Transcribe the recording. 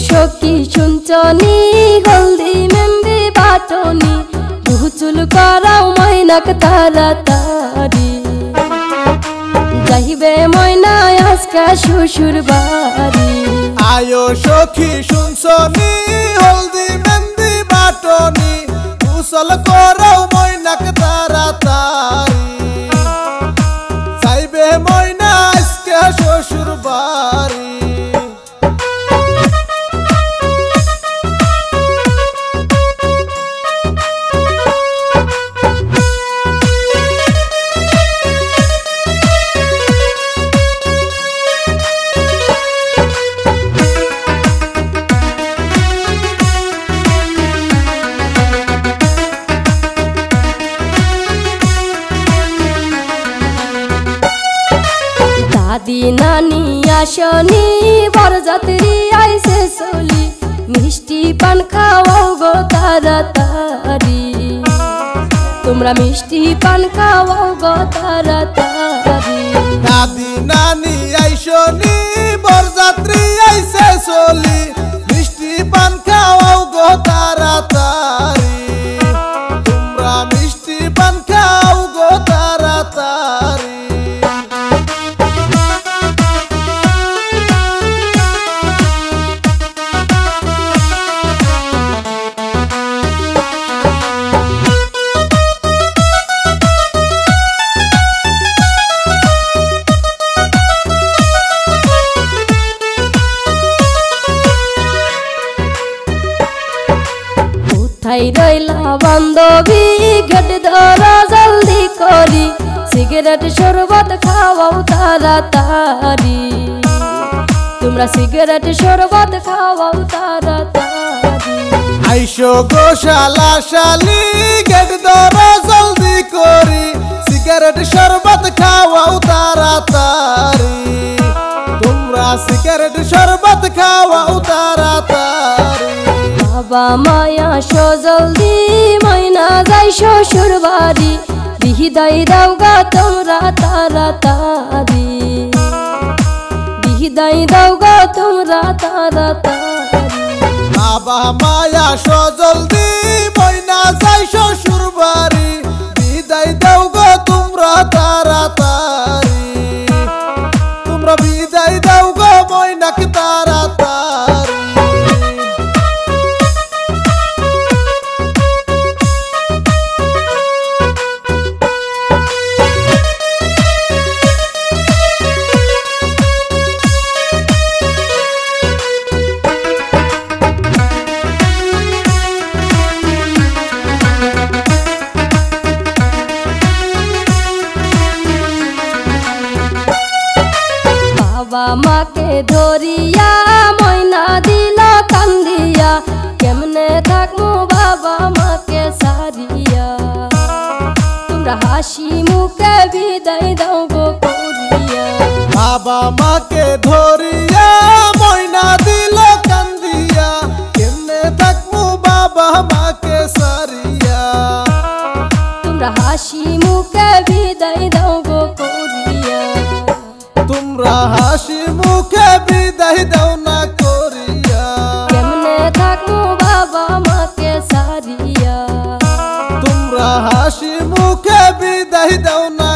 সখী শুনছনি হলদি মেহেন্দি বাটনি চুল করাও ময়নাক তাড়াতাড়ি যাইবে ময়না আজকে শ্বশুর বাড়ি। আয়ো সখী শুনছনি হলদি মেহেন্দি বাটনি গোসল করাও ময়নাক তাড়াতাড়ি যাইবে ময়না আজকে শ্বশুর বাড়ি। দাদি নানি আসনি বরযাত্রী আইসে চলি মিষ্টি পান খাওয়াও গো তাড়াতাড়ি তোমরা মিষ্টি পান খাওয়াও গো তাড়াতাড়ি। দাদি নানি আইসনি বরযাত্রী আইসে চলি মিষ্টি পান খাওয়াও গো তাড়াতাড়ি তোমরা মিষ্টি পান খাও গো তাড়াতাড়ি। কোথায় রইলা বান্ধবী ঘট ধরা জলদি করি সিগারেট শরবত খাওয়াও তাড়াতাড়ি তোমরা সিগারেট শরবত খাওয়াও তাড়াতাড়ি। আইসো গো শালা শালি গেট ধরো জলদি করি সিগারেট শরবত খাওয়াও তাড়াতাড়ি তোমরা সিগারেট শরবত খাওয়াও তাড়াতাড়ি। বাবা মায়া সো জলদি ময়না যাই শ্বশুর বাড়ি বিদায় দাও গা তোমরা তাড়াতাড়ি বিদায় দাও গা তোমরা তাড়াতাড়ি। বাবা মায়া সো জলদি ময়না যাই শ্বশুর বাড়ি বিদায় দাও গো তোমরা তাড়াতাড়ি তোমরা বিদায় দাও গো ময়নাকে তাড়াতাড়ি। বাবা মাকে ধরিয়া ময়না দিল কান্দিয়া কেমনে থাকমু বাবা মাকে সারিয়া তোমরা হাসি মুখে বিদায় দাও গো করিয়া। বাবা মাকে ধরিয়া ময়না দিল কান্দিয়া কেমনে থাকমু বাবা মাকে সারিয়া তোমরা হাসি মুখে বিদায় দাও গো করিয়া। তোমরা হাসি মুখে বিদায় দাও না করিয়া কেমনে থাকমু বাবা মাকে সারিয়া তোমরা হাসি মুখে বিদায় দাও না